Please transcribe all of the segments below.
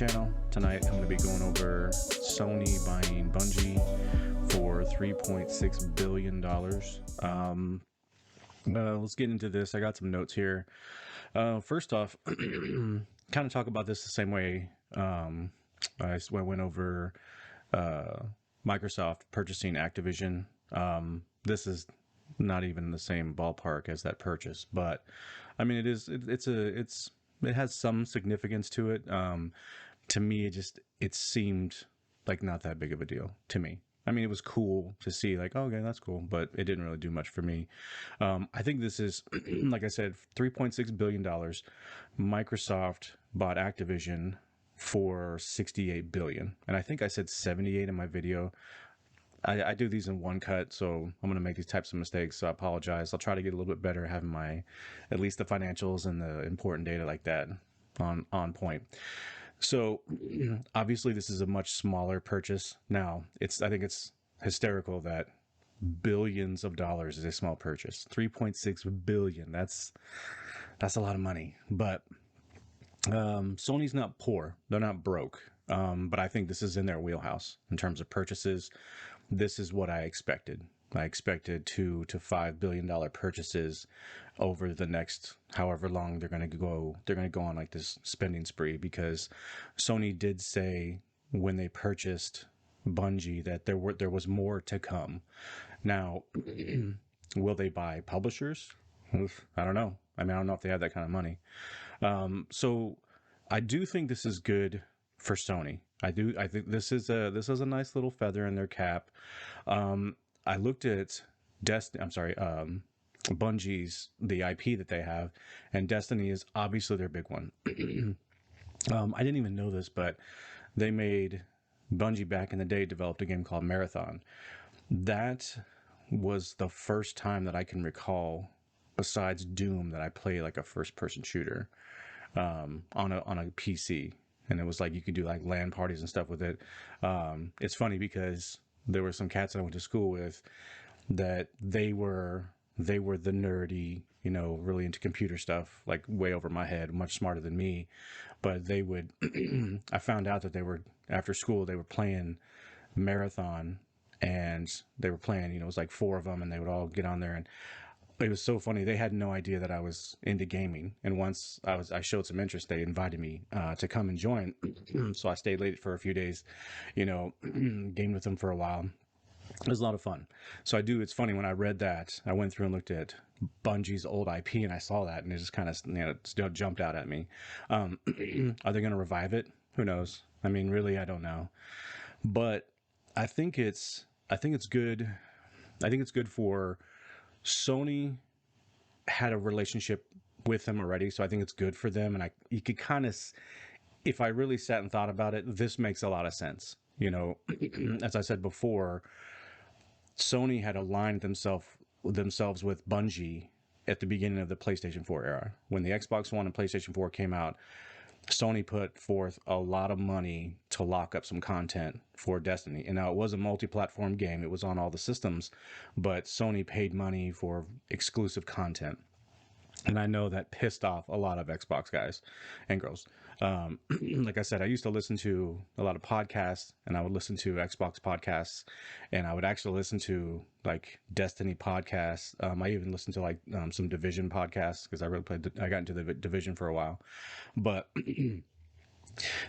channel. Tonight I'm going to be going over Sony buying Bungie for $3.6 billion. Let's get into this. I got some notes here. First off, kind of talk about this the same way I went over Microsoft purchasing Activision. This is not even the same ballpark as that purchase, but I mean, it has some significance to it. To me, it seemed like not that big of a deal to me. I mean, it was cool to see, like, oh, okay, that's cool, but it didn't really do much for me. I think this is, like I said, $3.6 billion. Microsoft bought Activision for $68 billion. And I think I said 78 in my video. I do these in one cut, so I'm going to make these types of mistakes, so I apologize. I'll try to get a little bit better having at least the financials and the important data like that on point. So obviously this is a much smaller purchase. Now, I think it's hysterical that billions of dollars is a small purchase. 3.6 billion. That's a lot of money. But Sony's not poor. They're not broke. But I think this is in their wheelhouse in terms of purchases. This is what I expected. I expected $2 to $5 billion purchases over the next however long they're going to go. They're going to go on like this spending spree, because Sony did say when they purchased Bungie that there was more to come. Now, will they buy publishers? I don't know. I mean, I don't know if they have that kind of money. So I do think this is good for Sony. I think this is a nice little feather in their cap. I looked at Bungie's, the IP that they have, and Destiny is obviously their big one. I didn't even know this, but Bungie back in the day developed a game called Marathon. That was the first time that I can recall, besides Doom, that I play like a first-person shooter on a PC. And it was like you could do like LAN parties and stuff with it. It's funny because there were some cats I went to school with that they were the nerdy, really into computer stuff, like way over my head, much smarter than me. But they would, I found out that after school, they were playing Marathon, and they were playing, it was like 4 of them, and they would all get on there, and it was so funny. They had no idea that I was into gaming. And once I showed some interest, they invited me to come and join. So I stayed late for a few days, gamed with them for a while. It was a lot of fun. So it's funny, when I read that, I went through and looked at Bungie's old IP, and I saw that, and it just kind of, jumped out at me. Are they going to revive it? Who knows? I mean, really, I don't know. But I think it's good. I think it's good for Sony. Had a relationship with them already, so I think it's good for them. And you could kind of, if I really sat and thought about it, this makes a lot of sense. As I said before, Sony had aligned themselves with Bungie at the beginning of the PlayStation 4 era. When the Xbox One and PlayStation 4 came out, Sony put forth a lot of money to lock up some content for Destiny. And now it was a multi-platform game. It was on all the systems, but Sony paid money for exclusive content. And I know that pissed off a lot of Xbox guys and girls. Like I said, I used to listen to a lot of podcasts, and I would listen to Xbox podcasts, and I would actually listen to like Destiny podcasts. I even listened to like some Division podcasts, because I got into the Division for a while. But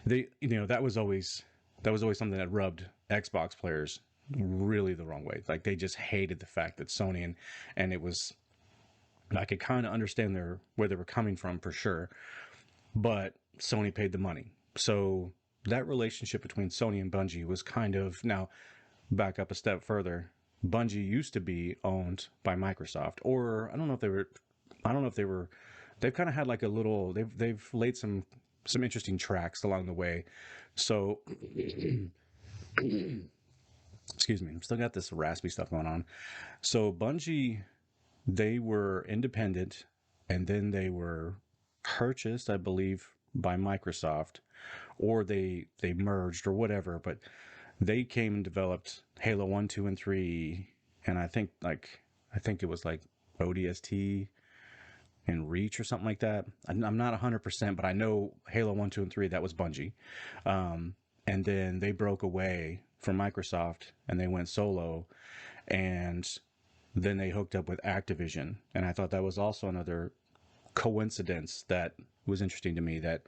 that was always something that rubbed Xbox players really the wrong way. Like, they just hated the fact that Sony, and it was, I could kind of understand where they were coming from for sure, but Sony paid the money. So that relationship between Sony and Bungie was kind of, now back up a step further. Bungie used to be owned by Microsoft, or I don't know if they were, they've kind of had like a little, they've laid some interesting tracks along the way. So excuse me, I've still got this raspy stuff going on. So Bungie, they were independent, and then they were purchased, I believe, by Microsoft, or they merged or whatever, but they came and developed Halo 1, 2, and 3, and I think it was like ODST in Reach or something like that. I'm not 100%, but I know Halo 1, 2, and 3, that was Bungie. And then they broke away from Microsoft and they went solo. And then they hooked up with Activision. And I thought that was also another coincidence that was interesting to me, that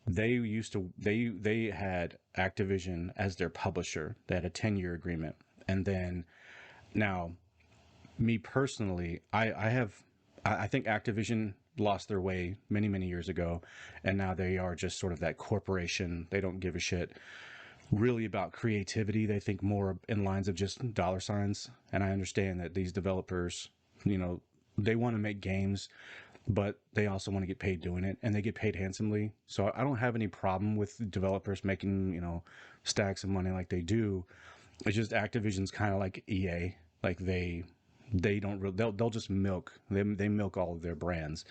they had Activision as their publisher. They had a 10-year agreement. And then now, me personally, I think Activision lost their way many, many years ago, and now they are just sort of that corporation. They don't give a shit really about creativity. They think more in lines of just dollar signs. And I understand that these developers, they want to make games, but they also want to get paid doing it, and they get paid handsomely. So I don't have any problem with developers making, stacks of money like they do. It's just Activision's kind of like EA. Like they don't really, they'll just milk, they milk all of their brands.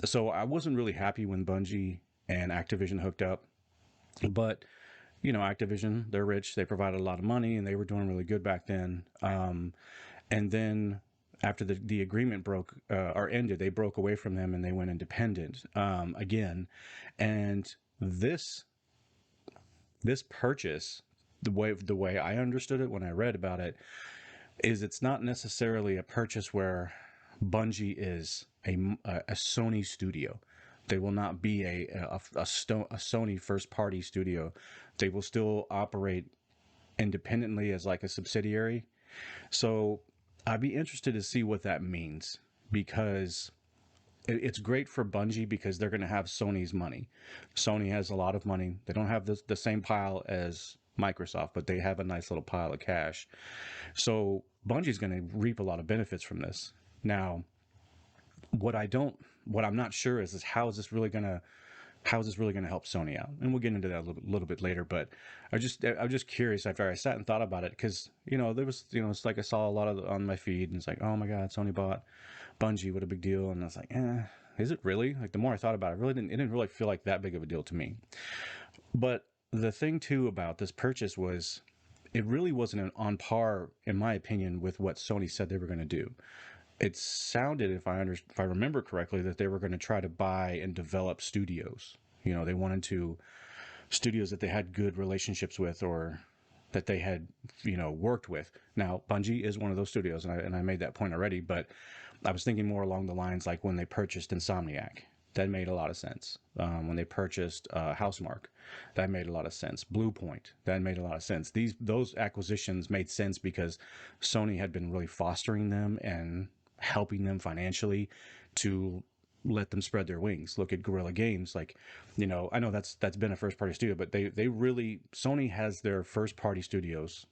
So I wasn't really happy when Bungie and Activision hooked up, but Activision, they're rich, they provided a lot of money, and they were doing really good back then. And then after the agreement broke or ended, they broke away from them and they went independent again. And this purchase, the way I understood it when I read about it, is it's not necessarily a purchase where Bungie is a Sony studio. They will not be a Sony first party studio. They will still operate independently as like a subsidiary. So I'd be interested to see what that means, because it's great for Bungie because they're going to have Sony's money. Sony has a lot of money. They don't have the same pile as Microsoft, but they have a nice little pile of cash. So Bungie's going to reap a lot of benefits from this. Now, what I'm not sure is how is this really going to help Sony out? And we'll get into that a little bit later. But I was just curious after I sat and thought about it, because there was it's like I saw a lot of on my feed, and it's like, oh my God, Sony bought Bungie, what a big deal. And I was like, is it really? Like, the more I thought about it, it didn't really feel like that big of a deal to me. But the thing too about this purchase was, it really wasn't on par, in my opinion, with what Sony said they were going to do. It sounded, if I remember correctly, that they were going to try to buy and develop studios. They wanted studios that they had good relationships with, or that they had worked with. Now, Bungie is one of those studios, and I made that point already, but I was thinking more along the lines like when they purchased Insomniac. That made a lot of sense. When they purchased Housemarque, that made a lot of sense. Bluepoint, that made a lot of sense. Those acquisitions made sense because Sony had been really fostering them and helping them financially to let them spread their wings. Look at Guerrilla Games. Like, I know that's been a first party studio, but they really, Sony has their first party studios.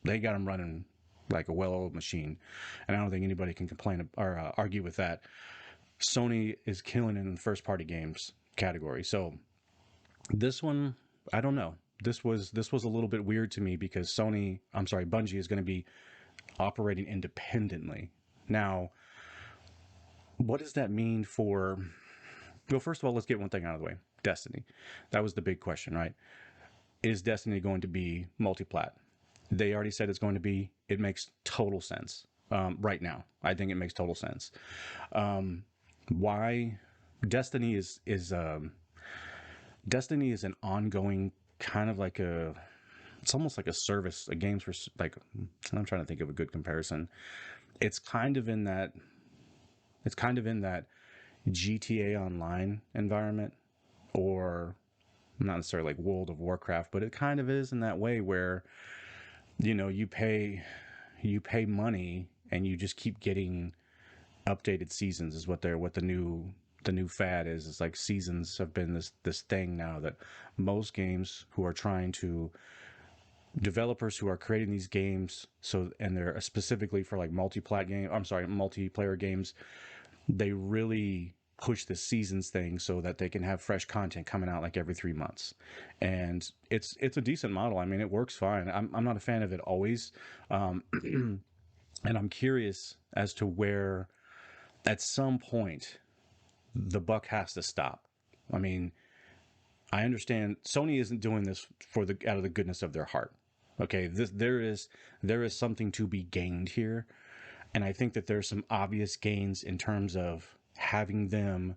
They got them running like a well-oiled machine, and I don't think anybody can complain or argue with that. Sony is killing it in the first party games category. So this one, I don't know. This was a little bit weird to me, because Bungie is going to be operating independently. Now, what does that mean for, well, first of all, let's get one thing out of the way. Destiny. That was the big question, right? Is Destiny going to be multi-plat? They already said it's going to be. It makes total sense. Right now, I think it makes total sense. Why? Destiny is Destiny is an ongoing kind of like it's almost like a service, a games for, like, I'm trying to think of a good comparison. It's kind of in that GTA Online environment, or not necessarily like World of Warcraft, but it kind of is in that way where, you pay money and you just keep getting updated seasons, is what the new fad is. It's like seasons have been this thing now that most games who are trying to, developers who are creating these games, and they're specifically for like multiplayer games, they really push the seasons thing so that they can have fresh content coming out like every 3 months. And it's a decent model. I mean, it works fine. I'm not a fan of it always. And I'm curious as to where at some point the buck has to stop. I mean, I understand Sony isn't doing this out of the goodness of their heart. Okay, there is something to be gained here, and I think that there's some obvious gains in terms of having them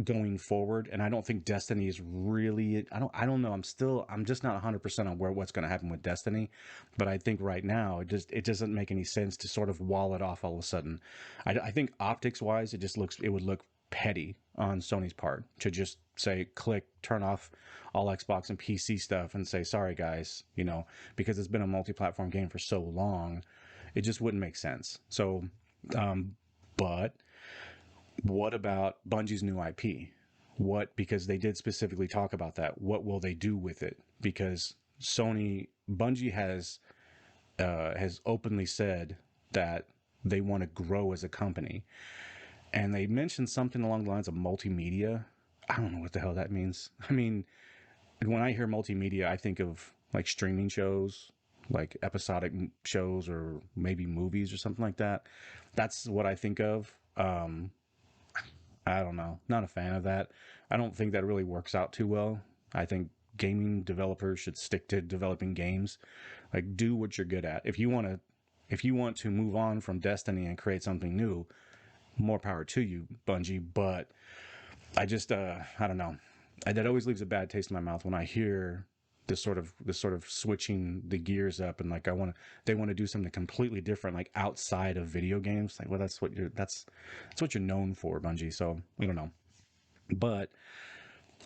going forward. And I don't think Destiny is really, I don't know. I'm just not 100% on what's going to happen with Destiny, but I think right now it doesn't make any sense to sort of wall it off all of a sudden. I think optics wise, it would look petty on Sony's part to just say click turn off all Xbox and PC stuff and say sorry guys, because it's been a multi-platform game for so long. It just wouldn't make sense. So but what about Bungie's new IP? Because they did specifically talk about that. What will they do with it? Because Bungie has openly said that they want to grow as a company, and they mentioned something along the lines of multimedia. I don't know what the hell that means. I mean, when I hear multimedia, I think of like streaming shows, like episodic shows, or maybe movies or something like that. That's what I think of. I don't know. Not a fan of that. I don't think that really works out too well. I think gaming developers should stick to developing games. Like, do what you're good at. If you want to move on from Destiny and create something new, more power to you, Bungie. But I don't know. That always leaves a bad taste in my mouth when I hear this sort of switching the gears up, and like they want to do something completely different, like outside of video games. Like, well, that's what you're known for, Bungie. So I don't know. But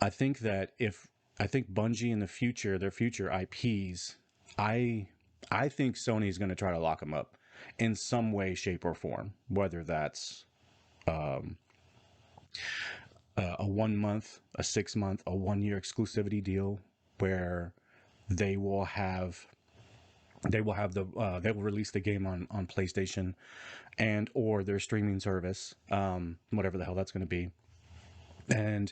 I think Bungie in the future, their future IPs, I I think Sony is going to try to lock them up in some way, shape, or form, whether that's um, a 1 month, a 6 month, a 1 year exclusivity deal where they will have they will release the game on PlayStation and or their streaming service, whatever the hell that's going to be, and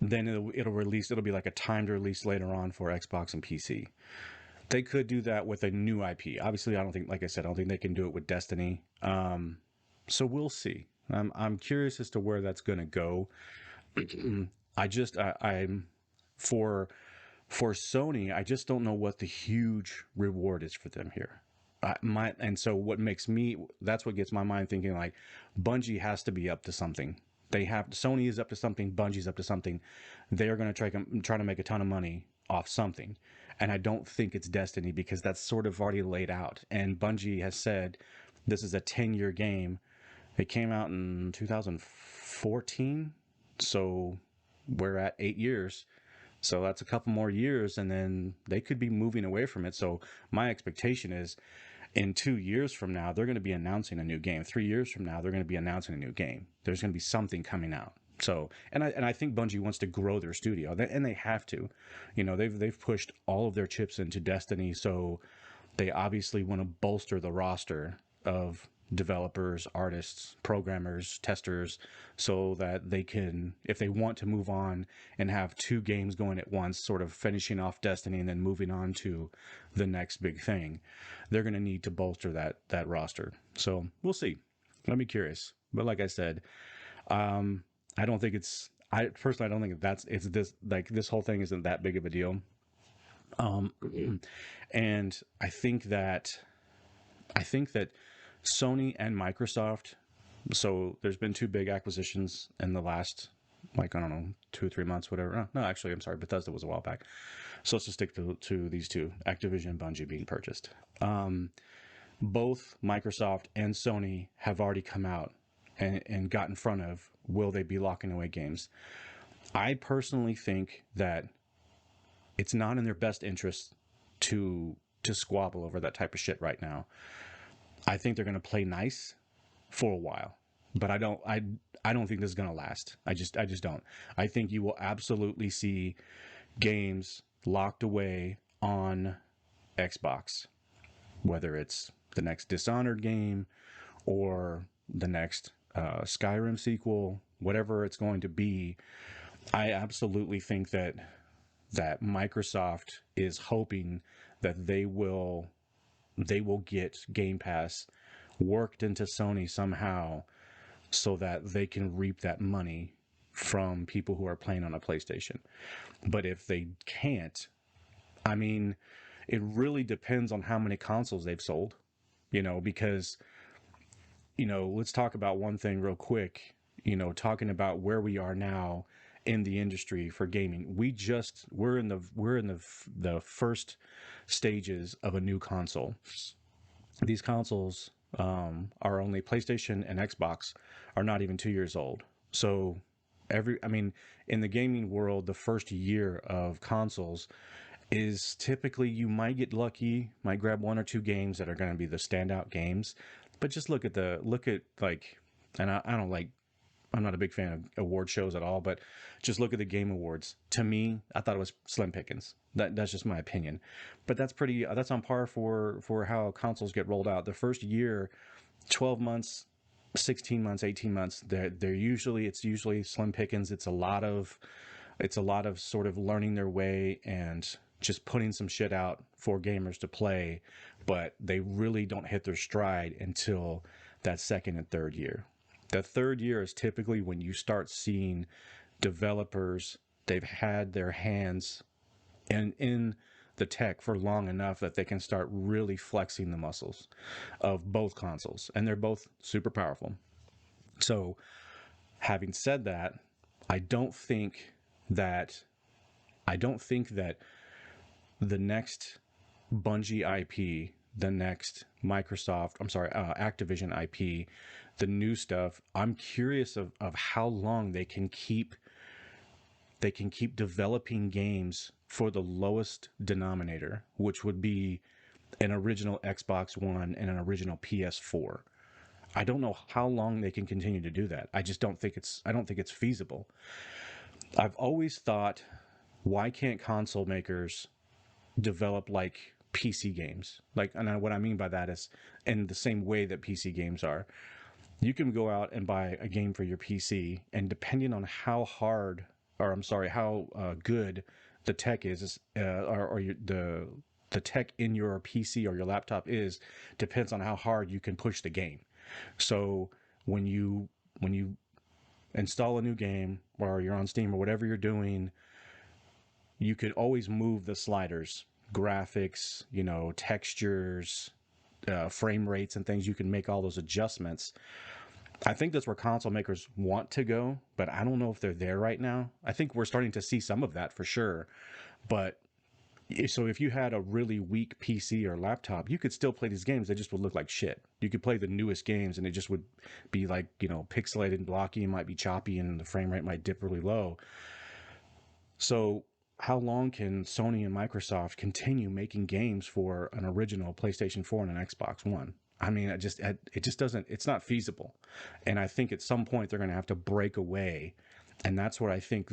then it'll be like a timed release later on for Xbox and PC. They could do that with a new IP. Obviously, I don't think, like I said, I don't think they can do it with Destiny. So we'll see. I'm curious as to where that's going to go. I'm for Sony. I just don't know what the huge reward is for them here. And so what makes me, that's what gets my mind thinking, like, Bungie has to be up to something. Sony is up to something, Bungie's up to something. They're going to try to make a ton of money off something. And I don't think it's Destiny, because that's sort of already laid out. And Bungie has said this is a 10-year game. It came out in 2014. So we're at 8 years. So that's a couple more years, and then they could be moving away from it. So my expectation is in 2 years from now, they're going to be announcing a new game. 3 years from now, they're going to be announcing a new game. There's going to be something coming out. So, and I think Bungie wants to grow their studio, and they have to. They've pushed all of their chips into Destiny, so they obviously want to bolster the roster of developers, artists, programmers, testers, so that they can, if they want to move on and have two games going at once, sort of finishing off Destiny and then moving on to the next big thing, they're going to need to bolster that roster. So we'll see. I'll be curious. But like I said, I don't think I personally, I don't think it's this, like, this whole thing isn't that big of a deal. Um, and I think that Sony and Microsoft. So there's been two big acquisitions in the last, like, I don't know, 2 or 3 months, whatever. No, actually, I'm sorry, Bethesda was a while back. So let's just stick to these two: Activision and Bungie being purchased. Both Microsoft and Sony have already come out and got in front of, will they be locking away games? I personally think that it's not in their best interest to squabble over that type of shit right now. I think they're going to play nice for a while, but I don't think this is going to last. I just don't. I think you will absolutely see games locked away on Xbox, whether it's the next Dishonored game or the next Skyrim sequel, whatever it's going to be. I absolutely think that Microsoft is hoping that they will get Game Pass worked into Sony somehow, so that they can reap that money from people who are playing on a PlayStation. But if they can't, I mean, it really depends on how many consoles they've sold, because let's talk about one thing real quick. Talking about where we are now in the industry for gaming. We're in the first stages of a new console. These consoles are only PlayStation and Xbox are not even 2 years old. So in the gaming world, the first year of consoles is typically, you might get lucky, might grab one or two games that are going to be the standout games. But just look at like, and I don't like, I'm not a big fan of award shows at all, but just look at the game awards. To me, I thought it was slim pickings. That's just my opinion. But that's on par for how consoles get rolled out. The first year, 12 months, 16 months, 18 months, it's usually slim pickings. It's a lot of sort of learning their way and just putting some shit out for gamers to play, but they really don't hit their stride until that second and third year. The third year is typically when you start seeing developers, they've had their hands in the tech for long enough that they can start really flexing the muscles of both consoles, and they're both super powerful. So, having said that, I don't think that I don't think that the next Bungie IP, the next Activision IP, the new stuff, I'm curious of how long they can keep developing games for the lowest denominator, which would be an original Xbox One and an original PS4. I don't know how long they can continue to do that. I don't think it's feasible. I've always thought, why can't console makers develop like PC games? What I mean by that is, in the same way that PC games are, you can go out and buy a game for your PC, and depending on how hard, or I'm sorry, how good the tech is, the tech in your PC or your laptop is, depends on how hard you can push the game. So when you install a new game, or you're on Steam or whatever you're doing, you could always move the sliders, graphics, textures, frame rates, and things. You can make all those adjustments. I think that's where console makers want to go, but I don't know if they're there right now. I think we're starting to see some of that for sure. But so if you had a really weak PC or laptop, you could still play these games. They just would look like shit. You could play the newest games and it just would be like, pixelated and blocky, and might be choppy, and the frame rate might dip really low. So how long can Sony and Microsoft continue making games for an original PlayStation 4 and an Xbox One? I mean, it just doesn't, it's not feasible. And I think at some point they're going to have to break away. And that's what I think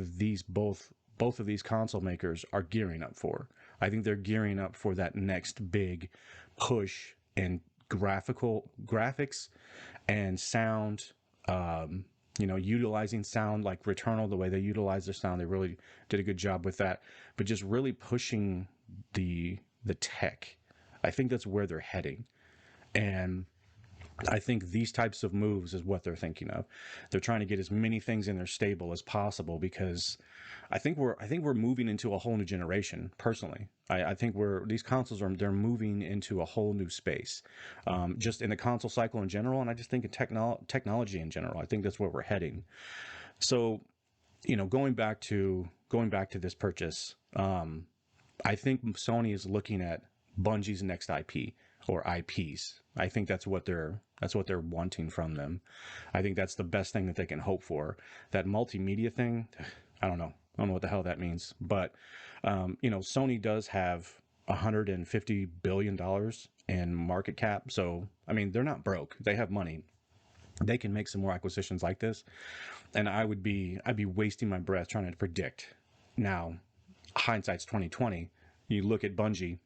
both of these console makers are gearing up for. I think they're gearing up for that next big push in graphics and sound. Utilizing sound like Returnal, the way they utilize their sound, they really did a good job with that. But just really pushing the tech. I think that's where they're heading. And I think these types of moves is what they're thinking of. They're trying to get as many things in their stable as possible, because I think we're moving into a whole new generation. Personally, I think these consoles they're moving into a whole new space, just in the console cycle in general, and I just think in technology in general. I think that's where we're heading. So, going back to this purchase, I think Sony is looking at Bungie's next IP or IPs. I think that's what they're wanting from them. I think that's the best thing that they can hope for. That multimedia thing, I don't know. I don't know what the hell that means. But Sony does have $150 billion in market cap. So I mean, they're not broke. They have money. They can make some more acquisitions like this. And I'd be wasting my breath trying to predict. Now, hindsight's 2020. You look at Bungie,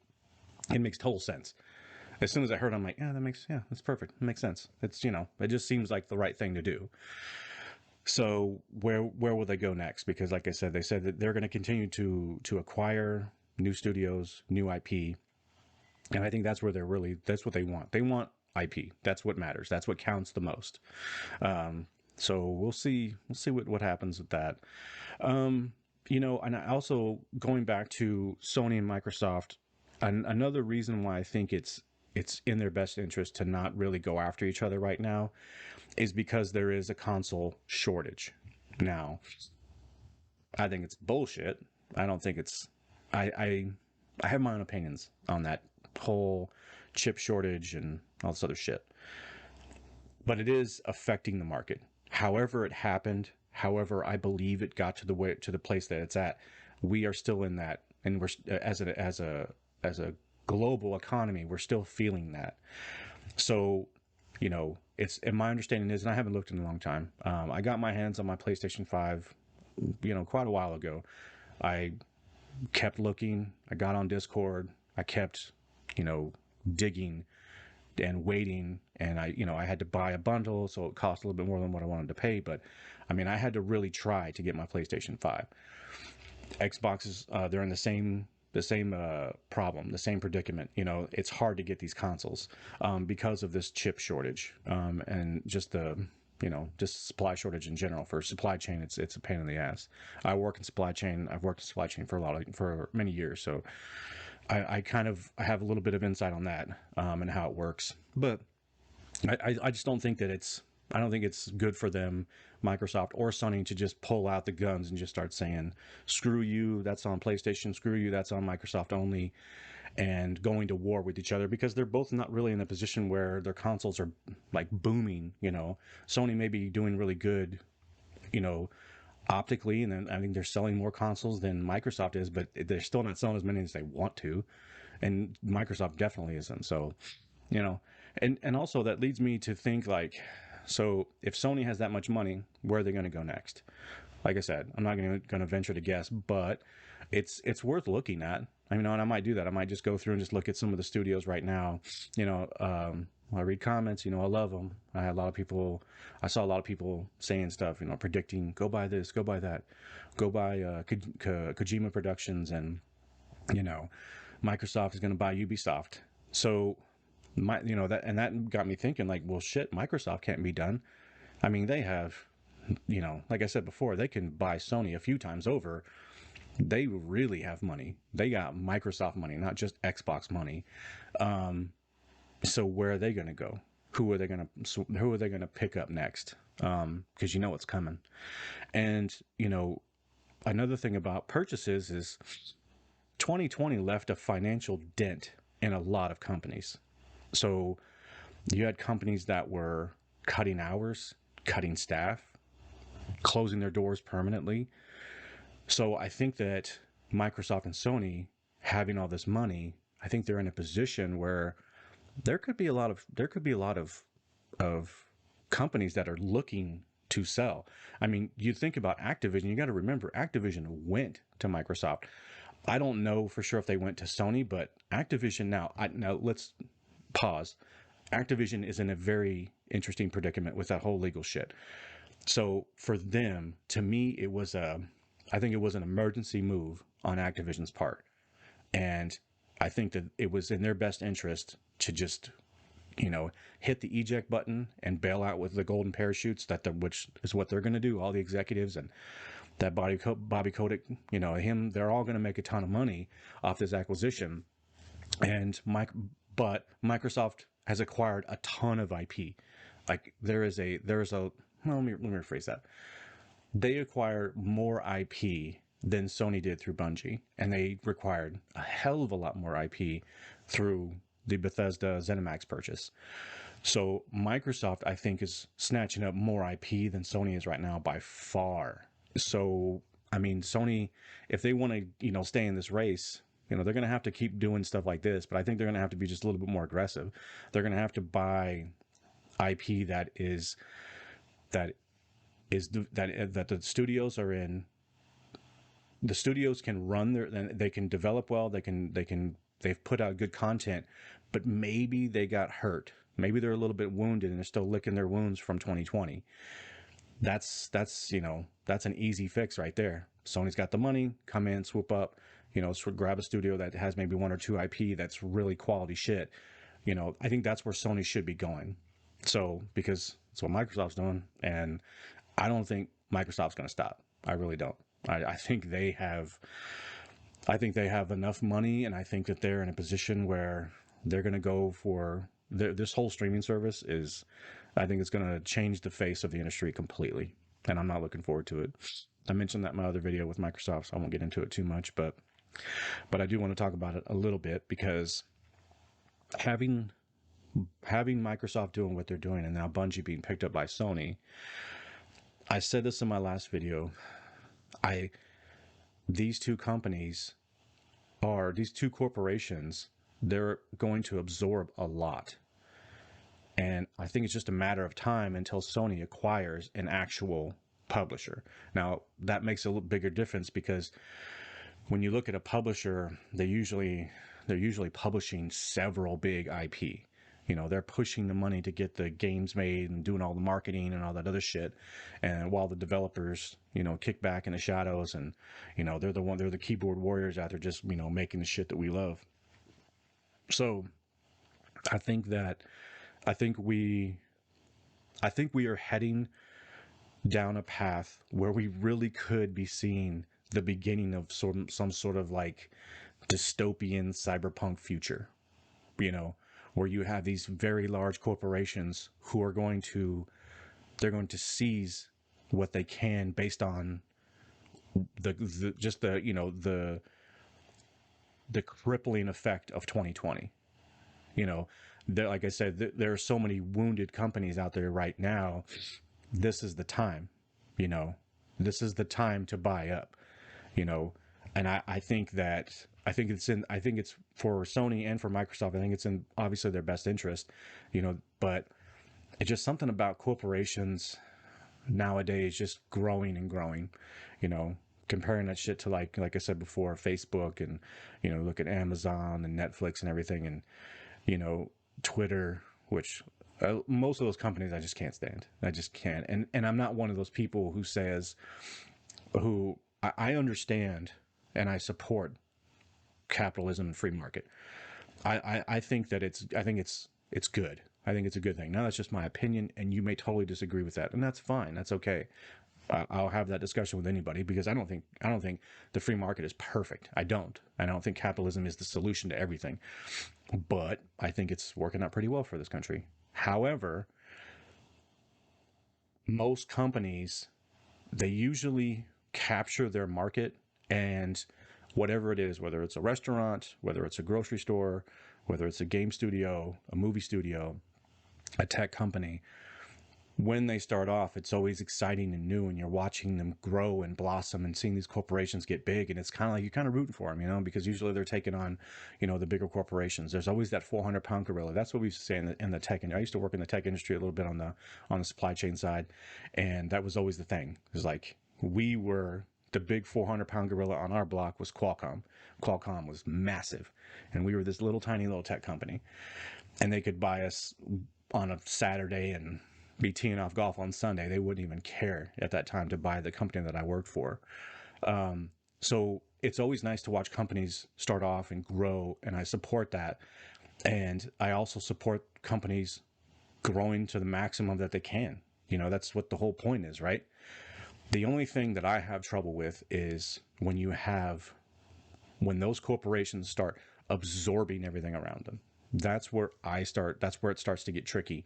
it makes total sense. As soon as I heard it, I'm like, that's perfect. It makes sense. It just seems like the right thing to do. So where will they go next? Because like I said, they said that they're going to continue to acquire new studios, new IP. And I think that's what they want. They want IP. That's what matters. That's what counts the most. So we'll see what happens with that. And I also, going back to Sony and Microsoft, another reason why I think it's in their best interest to not really go after each other right now is because there is a console shortage. Now, I think it's bullshit. I don't think it's. I I have my own opinions on that whole chip shortage and all this other shit, but it is affecting the market. However, it happened. However, I believe it got to the place that it's at. We are still in that, and we're as a global economy, we're still feeling that. So, it's, and my understanding is, and I haven't looked in a long time. I got my hands on my PlayStation 5, quite a while ago. I kept looking. I got on Discord. I kept, digging and waiting. And I had to buy a bundle, so it cost a little bit more than what I wanted to pay. But I mean, I had to really try to get my PlayStation 5. Xboxes, they're in the same problem, the same predicament. It's hard to get these consoles because of this chip shortage and just just supply shortage in general. For supply chain, it's a pain in the ass. I work in supply chain. I've worked in supply chain for many years, so I I have a little bit of insight on that and how it works. But I just don't think that I don't think it's good for them, Microsoft or Sony, to just pull out the guns and just start saying, screw you, that's on PlayStation, screw you, that's on Microsoft only, and going to war with each other, because they're both not really in a position where their consoles are like booming. Sony may be doing really good, you know, optically, and then I think they're selling more consoles than Microsoft is, but they're still not selling as many as they want to, and Microsoft definitely isn't. So, you know, and also that leads me to think like, so if Sony has that much money, where are they going to go next? Like I said, I'm not going to venture to guess, but it's worth looking at. I mean, and I might do that. I might just go through and just look at some of the studios right now. I read comments. I love them. I saw a lot of people saying stuff. Predicting, go buy this, go buy that, go buy Kojima Productions, and Microsoft is going to buy Ubisoft. So that got me thinking, like, well, shit, Microsoft can't be done. I mean, they have, like I said before, they can buy Sony a few times over. They really have money. They got Microsoft money, not just Xbox money. So where are they going to go? Who are they going to pick up next? Because what's coming. And another thing about purchases is 2020 left a financial dent in a lot of companies. So you had companies that were cutting hours, cutting staff, closing their doors permanently. So I think that Microsoft and Sony, having all this money, I think they're in a position where there could be a lot of companies that are looking to sell. I mean, you think about Activision, you got to remember Activision went to Microsoft. I don't know for sure if they went to Sony, but Activision now let's pause. Activision is in a very interesting predicament with that whole legal shit. So for them, to me, I think it was an emergency move on Activision's part. And I think that it was in their best interest to just, hit the eject button and bail out with the golden parachutes, which is what they're going to do. All the executives and that Bobby Kotick, they're all going to make a ton of money off this acquisition. But Microsoft has acquired a ton of IP. Like well, let me rephrase that. They acquire more IP than Sony did through Bungie, and they required a hell of a lot more IP through the Bethesda ZeniMax purchase. So Microsoft, I think, is snatching up more IP than Sony is right now by far. So, I mean, Sony, if they want to, stay in this race, they're going to have to keep doing stuff like this, but I think they're going to have to be just a little bit more aggressive. They're going to have to buy IP that the studios are in. The studios can run they can develop well. They've put out good content, but maybe they got hurt. Maybe they're a little bit wounded and they're still licking their wounds from 2020. That's an easy fix right there. Sony's got the money, come in, swoop up, grab a studio that has maybe one or two IP that's really quality shit. I think that's where Sony should be going. So, because it's what Microsoft's doing, and I don't think Microsoft's going to stop. I really don't. I think they have enough money, and I think that they're in a position where they're going to go for this whole streaming service is, I think it's going to change the face of the industry completely. And I'm not looking forward to it. I mentioned that in my other video with Microsoft, so I won't get into it too much, but I do want to talk about it a little bit, because having Microsoft doing what they're doing and now Bungie being picked up by Sony, I said this in my last video. These two companies these two corporations, they're going to absorb a lot. And I think it's just a matter of time until Sony acquires an actual publisher. Now, that makes a little bigger difference, because when you look at a publisher, they're usually publishing several big IP. You know, they're pushing the money to get the games made and doing all the marketing and all that other shit. And while the developers, you know, kick back in the shadows, and, you know, they're the keyboard warriors out there just, you know, making the shit that we love. So I think we are heading down a path where we really could be seeing the beginning of some sort of like dystopian cyberpunk future, you know, where you have these very large corporations who are going to seize what they can based on the crippling effect of 2020. You know, like I said, there are so many wounded companies out there right now. This is the time, you know, this is the time to buy up, you know. And I think it's for Sony and for Microsoft. I think it's in obviously their best interest, you know, but it's just something about corporations nowadays just growing and growing, you know, comparing that shit to like I said before, Facebook, and, you know, look at Amazon and Netflix and everything, and, you know, Twitter, which most of those companies I just can't stand. I just can't. And I'm not one of those people who says, I understand and I support capitalism and free market. I think that it's good. I think it's a good thing. Now, that's just my opinion, and you may totally disagree with that, and that's fine. That's okay. I'll have that discussion with anybody, because I don't think the free market is perfect. I don't think capitalism is the solution to everything, but I think it's working out pretty well for this country. However, most companies, they usually capture their market, and whatever it is, whether it's a restaurant, whether it's a grocery store, whether it's a game studio, a movie studio, a tech company, when they start off, it's always exciting and new, and you're watching them grow and blossom and seeing these corporations get big. And it's kind of like, you're kind of rooting for them, you know, because usually they're taking on, you know, the bigger corporations. There's always that 400-pound gorilla. That's what we used to say in the tech. And I used to work in the tech industry a little bit on the supply chain side. And that was always the thing. It was like, we were the big 400-pound gorilla on our block was Qualcomm. Qualcomm was massive. And we were this little tiny little tech company. And they could buy us on a Saturday and be teeing off golf on Sunday. They wouldn't even care at that time to buy the company that I worked for. So it's always nice to watch companies start off and grow, and I support that. And I also support companies growing to the maximum that they can. You know, that's what the whole point is, right? The only thing that I have trouble with is when those corporations start absorbing everything around them. That's where it starts to get tricky.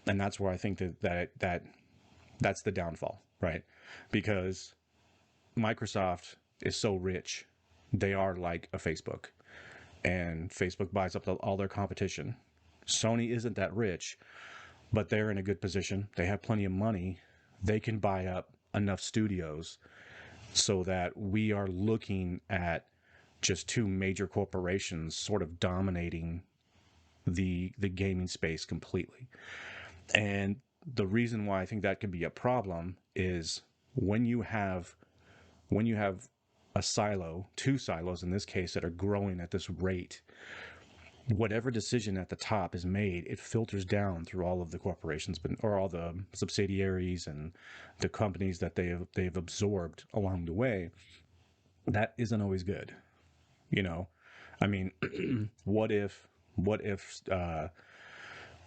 And that's where I think that's the downfall, right? Because Microsoft is so rich. They are like a Facebook, and Facebook buys up all their competition. Sony isn't that rich, but they're in a good position. They have plenty of money. They can buy up enough studios so that we are looking at just two major corporations sort of dominating the gaming space completely. And the reason why I think that could be a problem is when you have a silo, two silos in this case, that are growing at this rate, whatever decision at the top is made, it filters down through all of the corporations, or all the subsidiaries and the companies that they've absorbed along the way. That isn't always good, you know. I mean, what if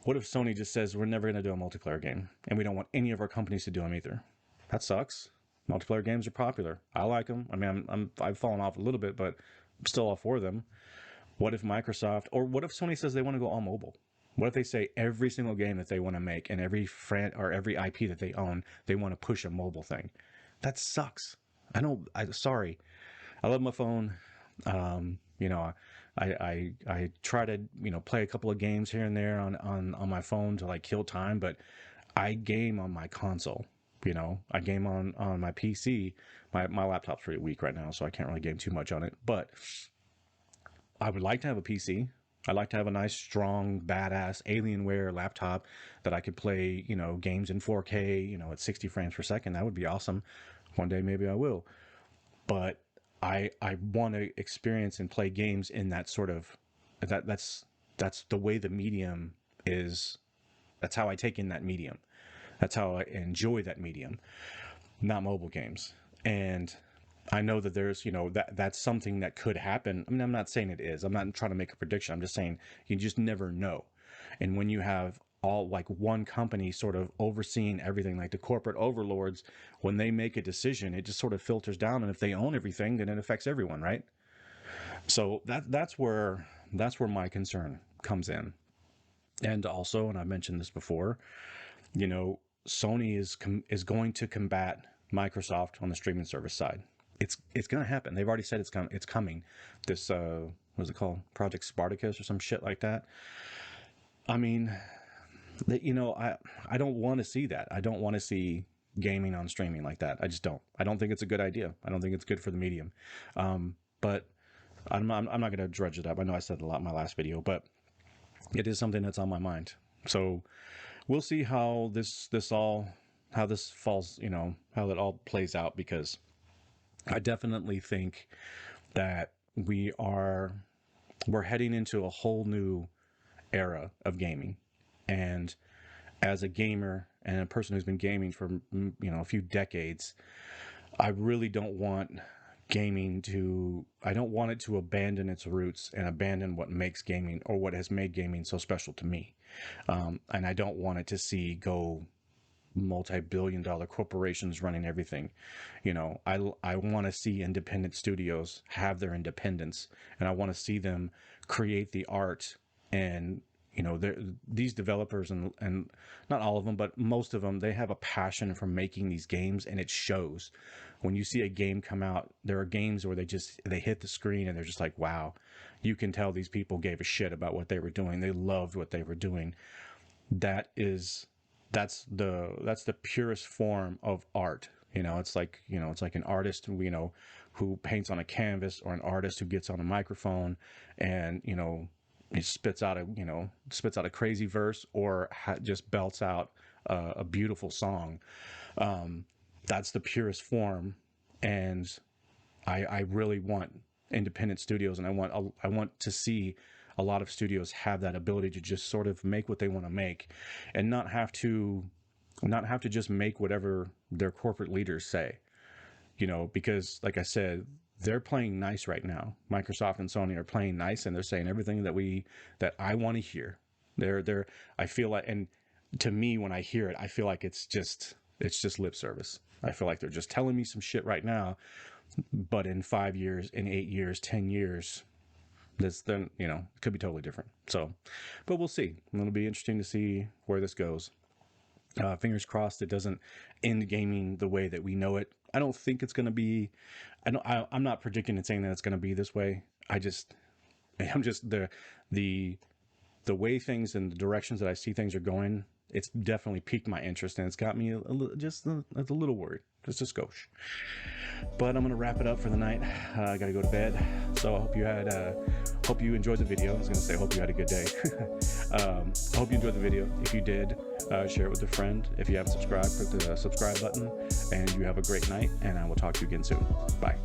Sony just says, we're never going to do a multiplayer game, and we don't want any of our companies to do them either? That sucks. Multiplayer games are popular. I like them. I mean, I've fallen off a little bit, but I'm still all for them. What if Microsoft, or what if Sony says they want to go all mobile? What if they say every single game that they want to make and every every IP that they own, they want to push a mobile thing? That sucks. Sorry. I love my phone. You know, I try to, you know, play a couple of games here and there on my phone to like kill time, but I game on my console. You know, I game on my PC. My laptop's pretty weak right now, so I can't really game too much on it. But I would like to have a PC. I'd like to have a nice, strong, badass Alienware laptop that I could play, you know, games in 4K, you know, at 60 frames per second. That would be awesome. One day maybe I will. But I want to experience and play games in that sort of that's the way the medium is. That's how I take in that medium. That's how I enjoy that medium, not mobile games. And I know that there's, you know, that's something that could happen. I mean, I'm not saying it is. I'm not trying to make a prediction. I'm just saying you just never know. And when you have all like one company sort of overseeing everything, like the corporate overlords, when they make a decision, it just sort of filters down. And if they own everything, then it affects everyone, right? So that's where my concern comes in. And also, and I mentioned this before, you know, Sony is going to combat Microsoft on the streaming service side. It's going to happen. They've already said it's coming. This what's it called? Project Spartacus or some shit like that. I mean, you know, I don't want to see that. I don't want to see gaming on streaming like that. I just don't. I don't think it's a good idea. I don't think it's good for the medium. But I'm not going to dredge it up. I know I said a lot in my last video, but it is something that's on my mind. So we'll see how this falls, you know, how it all plays out, because I definitely think that we're heading into a whole new era of gaming. And as a gamer and a person who's been gaming for, you know, a few decades, I really don't want gaming I don't want it to abandon its roots and abandon what makes gaming, or what has made gaming so special to me. And I don't want it to go multi-billion-dollar corporations running everything. You know, I want to see independent studios have their independence, and I want to see them create the art. And you know, these developers, and not all of them, but most of them, they have a passion for making these games, and it shows. When you see a game come out, there are games where they hit the screen and they're just like, wow, you can tell these people gave a shit about what they were doing. They loved what they were doing. That's the purest form of art. You know, it's like an artist, you know, who paints on a canvas, or an artist who gets on a microphone and, you know, he spits out a crazy verse, or just belts out a beautiful song. That's the purest form. And I really want independent studios, and I want to see a lot of studios have that ability to just sort of make what they want to make, and not have to just make whatever their corporate leaders say, you know, because like I said, they're playing nice right now. Microsoft and Sony are playing nice, and they're saying everything that I want to hear. I feel like, and to me, when I hear it, I feel like it's just lip service. I feel like they're just telling me some shit right now, but in 5 years, in 8 years, 10 years, then, you know, it could be totally different. So, but we'll see. It'll be interesting to see where this goes. Fingers crossed it doesn't end gaming the way that we know it. I don't think it's going to be. I'm not predicting and saying that it's going to be this way. I'm just the way things and the directions that I see things are going. It's definitely piqued my interest, and it's got me a little worried, just a skosh. But I'm gonna wrap it up for the night. I gotta go to bed. So I hope you enjoyed the video. I was gonna say, I hope you had a good day. I hope you enjoyed the video. If you did, share it with a friend. If you haven't subscribed, click the subscribe button. And you have a great night, and I will talk to you again soon. Bye.